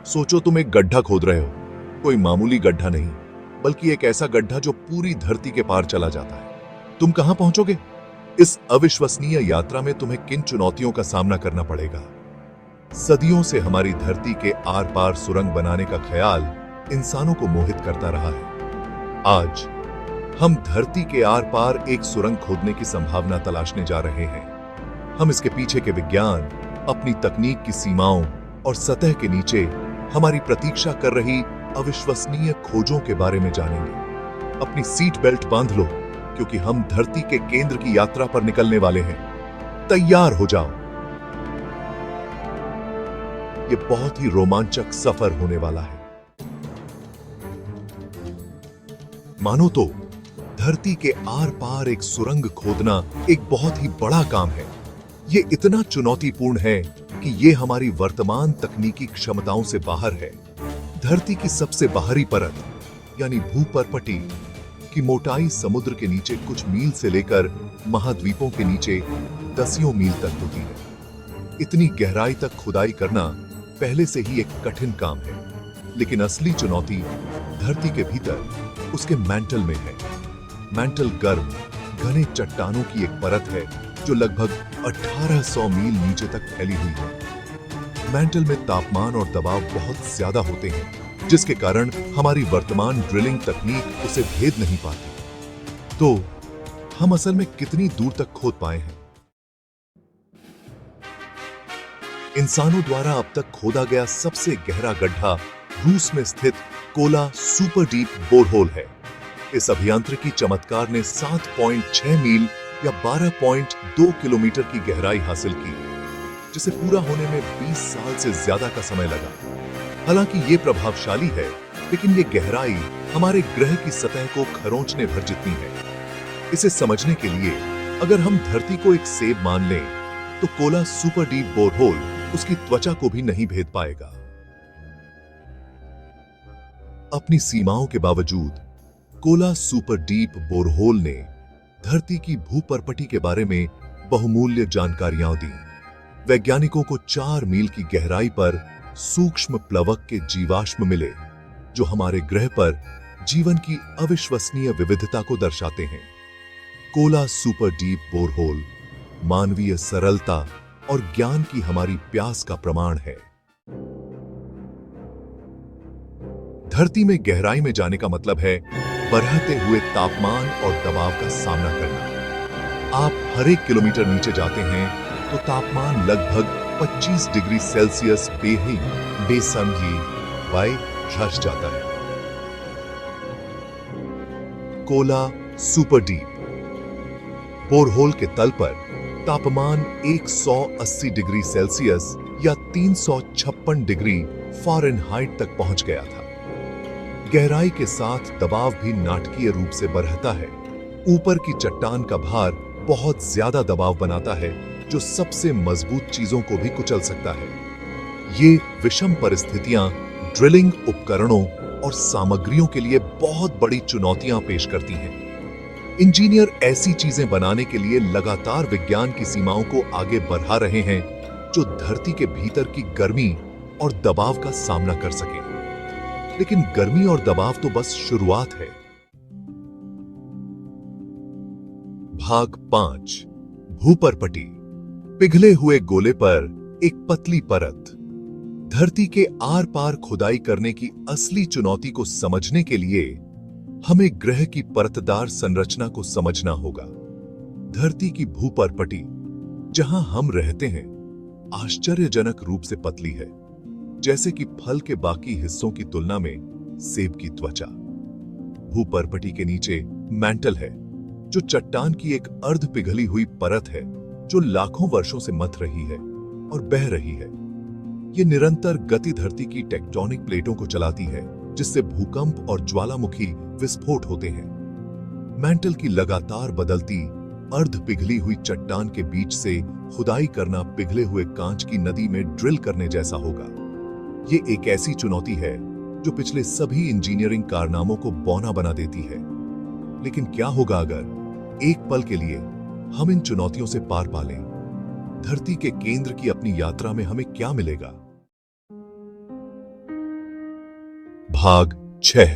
सोचो तुम एक गड्ढा खोद रहे हो, कोई मामूली गड्ढा नहीं, बल्कि एक ऐसा गड्ढा जो पूरी धरती के पार चला जाता है। तुम कहां पहुंचोगे? इस अविश्वसनीय यात्रा में तुम्हें किन चुनौतियों का सामना करना पड़ेगा? सदियों से हमारी धरती के आर पार सुरंग बनाने का ख्याल इंसानों को मोहित करता रहा है। आज हम धरती के आर पार एक सुरंग खोदने की संभावना तलाशने जा रहे हैं। हम इसके पीछे के विज्ञान, अपनी तकनीक की सीमाओं और सतह के नीचे हमारी प्रतीक्षा कर रही अविश्वसनीय खोजों के बारे में जानेंगे। अपनी सीट बेल्ट बांध लो, क्योंकि हम धरती के केंद्र की यात्रा पर निकलने वाले हैं। तैयार हो जाओ। ये बहुत ही रोमांचक सफर होने वाला है। मानो तो धरती के आर पार एक सुरंग खोदना एक बहुत ही बड़ा काम है। ये इतना चुनौतीपूर्ण है कि ये हमारी वर्तमान तकनीकी क्षमताओं से बाहर है। धरती की सबसे बाहरी परत यानी भूपर्पटी की मोटाई समुद्र के नीचे कुछ मील से लेकर महाद्वीपों के नीचे दसियों मील तक होती है। इतनी गहराई तक खुदाई करना पहले से ही एक कठिन काम है, लेकिन असली चुनौती धरती के भीतर उसके मैंटल में है। मैंटल गर्म घने चट्टानों की एक परत है जो लगभग 1800 मील नीचे तक फैली हुई है। मैंटल में तापमान और दबाव बहुत ज्यादा होते हैं, जिसके कारण हमारी वर्तमान ड्रिलिंग तकनीक उसे भेद नहीं पाती। तो हम असल में कितनी दूर तक खोद पाए हैं? इंसानों द्वारा अब तक खोदा गया सबसे गहरा गड्ढा रूस में स्थित कोला सुपर डीप बोरहोल है। इस अभियांत्रिकी चमत्कार ने 7.6 मील या 12.2 किलोमीटर की गहराई हासिल की, जिसे पूरा होने में 20 साल से ज्यादा का समय लगा। हालांकि ये प्रभावशाली है, लेकिन ये गहराई हमारे ग्रह की सतह को खरोंचने भर जितनी है। इसे समझने के लिए अगर हम धरती को एक सेब मान लें, तो कोला सुपर डीप बोरहोल उसकी त्वचा को भी नहीं भेद पाएगा। अपनी सीमाओं के बावजूद कोला सुपर डीप बोरहोल ने धरती की भूपर्पटी के बारे में बहुमूल्य जानकारियां दी। वैज्ञानिकों को 4 मील की गहराई पर सूक्ष्म प्लवक के जीवाश्म मिले, जो हमारे ग्रह पर जीवन की अविश्वसनीय विविधता को दर्शाते हैं। कोला सुपर डीप बोरहोल मानवीय सरलता और ज्ञान की हमारी प्यास का प्रमाण है। धरती में गहराई में जाने का मतलब है बढ़ते हुए तापमान और दबाव का सामना करना। आप हर एक किलोमीटर नीचे जाते हैं तो तापमान लगभग 25 डिग्री सेल्सियस बेसमझी घट जाता है। कोला सुपर डीप बोरहोल के तल पर तापमान 180 डिग्री सेल्सियस या 356 डिग्री फ़ारेनहाइट तक पहुंच गया था। गहराई के साथ दबाव भी नाटकीय रूप से बढ़ता है। ऊपर की चट्टान का भार बहुत ज्यादा दबाव बनाता है, जो सबसे मजबूत चीजों को भी कुचल सकता है। ये विषम परिस्थितियां ड्रिलिंग उपकरणों और सामग्रियों के लिए बहुत बड़ी चुनौतियां पेश करती हैं। इंजीनियर ऐसी चीजें बनाने के लिए लगातार विज्ञान की सीमाओं को आगे बढ़ा रहे हैं, जो धरती के भीतर की गर्मी और दबाव का सामना कर सके। लेकिन गर्मी और दबाव तो बस शुरुआत है। भाग 5 भूपर्पटी। पिघले हुए गोले पर एक पतली परत। धरती के आर पार खुदाई करने की असली चुनौती को समझने के लिए हमें ग्रह की परतदार संरचना को समझना होगा। धरती की भूपर्पटी, जहां हम रहते हैं, आश्चर्यजनक रूप से पतली है, जैसे कि फल के बाकी हिस्सों की तुलना में सेब की त्वचा। भूपर्पटी के नीचे मैंटल है, जो चट्टान की एक अर्ध पिघली हुई परत है, जो लाखों वर्षों से मथ रही है और बह रही है। ये निरंतर गति धरती की टेक्टोनिक प्लेटों को चलाती है, जिससे भूकंप और ज्वालामुखी विस्फोट होते हैं। मैंटल की लगातार बदलती अर्ध पिघली हुई चट्टान के बीच से खुदाई करना पिघले हुए कांच की नदी में ड्रिल करने जैसा होगा। ये एक ऐसी चुनौती है जो पिछले सभी इंजीनियरिंग कारनामों को बौना बना देती है। लेकिन क्या होगा अगर एक पल के लिए हम इन चुनौतियों से पार पा लें? धरती के केंद्र की अपनी यात्रा में हमें क्या मिलेगा? भाग 6।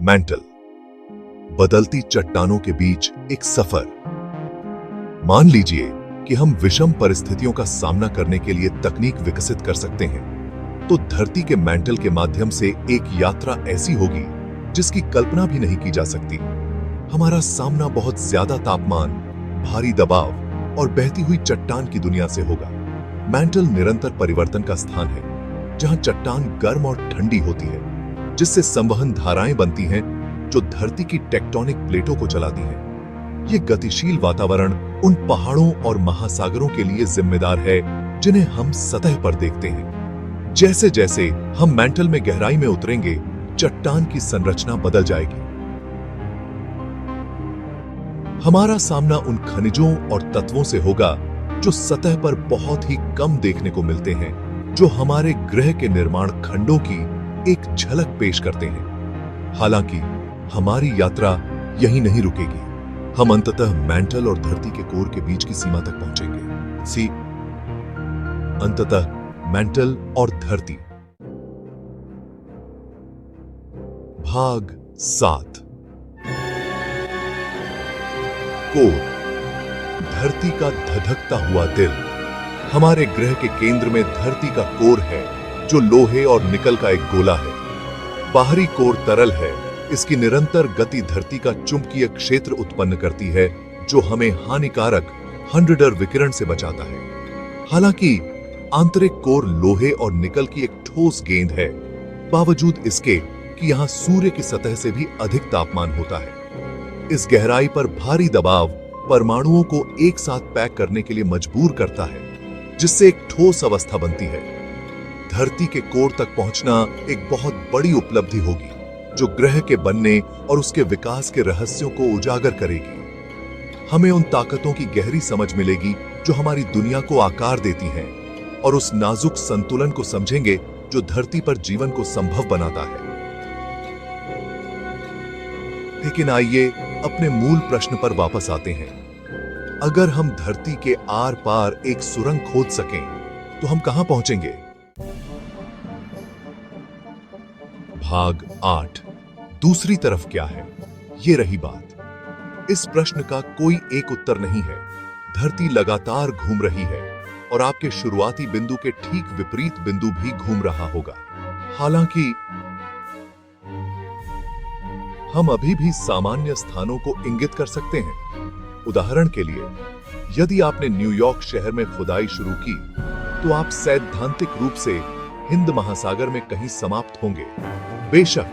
मेंटल। बदलती चट्टानों के बीच एक सफर। मान लीजिए कि हम विषम परिस्थितियों का सामना करने के लिए तकनीक विकसित कर सकते हैं, तो धरती के मेंटल के माध्यम से एक यात्रा ऐसी होगी जिसकी कल्पना भी नहीं की जा सकती। हमारा सामना बहुत ज्यादा तापमान, भारी दबाव और बहती हुई चट्टान की दुनिया से होगा। मेंटल निरंतर परिवर्तन का स्थान है, जहां चट्टान गर्म और ठंडी होती है, जिससे संवहन धाराएं बनती हैं जो धरती की टेक्टोनिक प्लेटों को चलाती हैं। ये गतिशील वातावरण उन पहाड़ों और महासागरों के लिए जिम्मेदार है जिन्हें हम सतह पर देखते हैं। जैसे जैसे हम मेंटल में गहराई में उतरेंगे, चट्टान की संरचना बदल जाएगी। हमारा सामना उन खनिजों और तत्वों से होगा जो सतह पर बहुत ही कम देखने को मिलते हैं, जो हमारे ग्रह के निर्माण खंडों की एक झलक पेश करते हैं। हालांकि हमारी यात्रा यहीं नहीं रुकेगी। हम अंततः मेंटल और धरती के कोर के बीच की सीमा तक पहुंचेंगे। अंततः मेंटल और धरती। भाग 7। कोर। धरती का धधकता हुआ दिल। हमारे ग्रह के केंद्र में धरती का कोर है, जो लोहे और निकल का एक गोला है। बाहरी कोर तरल है। इसकी निरंतर गति धरती का चुंबकीय क्षेत्र उत्पन्न करती है, जो हमें हानिकारक हंड्रेडर विकिरण से बचाता है। हालांकि आंतरिक कोर लोहे और निकल की एक ठोस गेंद है, बावजूद इसके कि यहां सूर्य की सतह से भी अधिक तापमान होता है। इस गहराई पर भारी दबाव परमाणुओं को एक साथ पैक करने के लिए मजबूर करता है, जिससे एक ठोस अवस्था बनती है। धरती के कोर तक पहुंचना एक बहुत बड़ी उपलब्धि होगी, जो ग्रह के बनने और उसके विकास के रहस्यों को उजागर करेगी। हमें उन ताकतों की गहरी समझ मिलेगी जो हमारी दुनिया को आकार देती हैं, और उस नाजुक संतुलन को समझेंगे जो धरती पर जीवन को संभव बनाता है। लेकिन आइए अपने मूल प्रश्न पर वापस आते हैं। अगर हम धरती के आर पार एक सुरंग खोद सकें, तो हम कहां पहुंचेंगे? भाग 8। दूसरी तरफ क्या है? ये रही बात। इस प्रश्न का कोई एक उत्तर नहीं है। धरती लगातार घूम रही है, और आपके शुरुआती बिंदु के ठीक विपरीत बिंदु भी घूम रहा होगा। हालांकि हम अभी भी सामान्य स्थानों को इंगित कर सकते हैं। उदाहरण के लिए, यदि आपने न्यूयॉर्क शहर में खुदाई शुरू की, तो आप सैद्धांतिक रूप से हिंद महासागर में कहीं समाप्त होंगे। बेशक,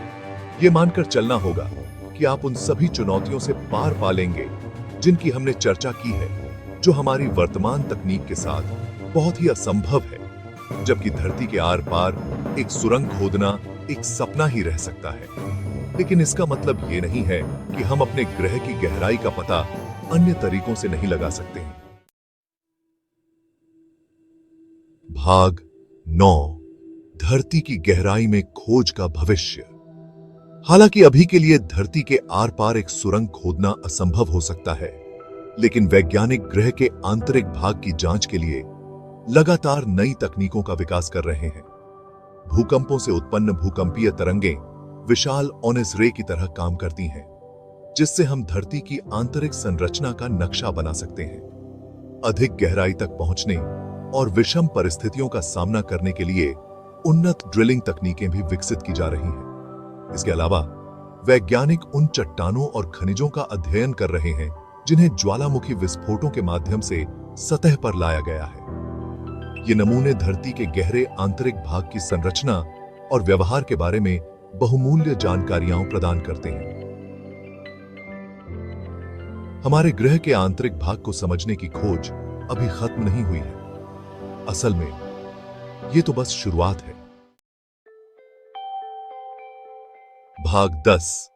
ये मानकर चलना होगा कि आप उन सभी चुनौतियों से पार पा लेंगे जिनकी हमने चर्चा की है, जो हमारी वर्तमान तकनीक के साथ बहुत ही असंभव है। जबकि धरती के आर पार एक सुरंग खोदना एक सपना ही रह सकता है। लेकिन इसका मतलब ये नहीं है कि हम अपने ग्रह की गहराई का पता अन्य तरीकों से नहीं लगा सकते हैं। भाग 9। धरती की गहराई में खोज का भविष्य। हालांकि अभी के लिए धरती के आर पार एक सुरंग खोदना असंभव हो सकता है, लेकिन वैज्ञानिक ग्रह के आंतरिक भाग की जांच के लिए लगातार नई तकनीकों का विकास कर रहे हैं। भूकंपों से उत्पन्न भूकंपीय तरंगें विशाल ओनिस रे की तरह काम करती हैं, जिससे हम धरती की आंतरिक संरचना का नक्शा बना सकते हैं। अधिक गहराई तक पहुंचने और विषम परिस्थितियों का सामना करने के लिए उन्नत ड्रिलिंग तकनीकें भी विकसित की जा रही हैं। इसके अलावा वैज्ञानिक उन चट्टानों और खनिजों का अध्ययन कर रहे हैं जिन्हें ज्वालामुखी विस्फोटों के माध्यम से सतह पर लाया गया है। ये नमूने धरती के गहरे आंतरिक भाग की संरचना और व्यवहार के बारे में बहुमूल्य जानकारियां प्रदान करते हैं। हमारे ग्रह के आंतरिक भाग को समझने की खोज अभी खत्म नहीं हुई है। असल में ये तो बस शुरुआत है। भाग 10।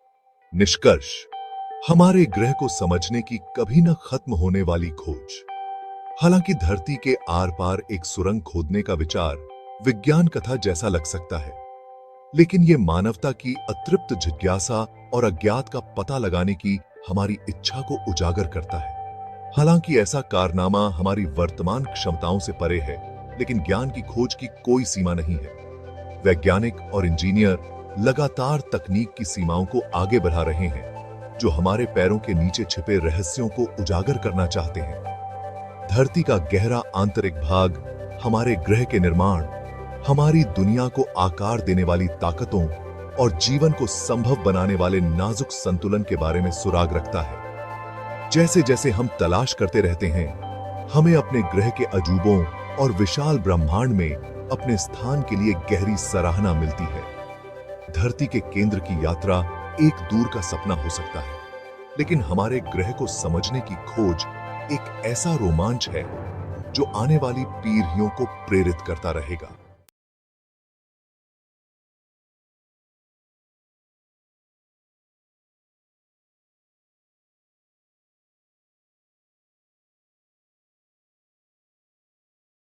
निष्कर्ष। हमारे ग्रह को समझने की कभी न खत्म होने वाली खोज। हालांकि धरती के आर पार एक सुरंग खोदने का विचार विज्ञान कथा जैसा लग सकता है, लेकिन यह मानवता की अतृप्त जिज्ञासा और अज्ञात का पता लगाने की हमारी इच्छा को उजागर करता है। हालांकि ऐसा कारनामा हमारी वर्तमान क्षमताओं से परे है, लेकिन ज्ञान की खोज की कोई सीमा नहीं है। वैज्ञानिक और इंजीनियर लगातार तकनीक की सीमाओं को आगे बढ़ा रहे हैं, जो हमारे पैरों के नीचे छिपे रहस्यों को उजागर करना चाहते हैं। धरती का गहरा आंतरिक भाग हमारे ग्रह के निर्माण, हमारी दुनिया को आकार देने वाली ताकतों और जीवन को संभव बनाने वाले नाजुक संतुलन के बारे में सुराग रखता है। जैसे जैसे हम तलाश करते रहते हैं, हमें अपने ग्रह के अजूबों और विशाल ब्रह्मांड में अपने स्थान के लिए गहरी सराहना मिलती है। धरती के केंद्र की यात्रा एक दूर का सपना हो सकता है, लेकिन हमारे ग्रह को समझने की खोज एक ऐसा रोमांच है जो आने वाली पीढ़ियों को प्रेरित करता रहेगा।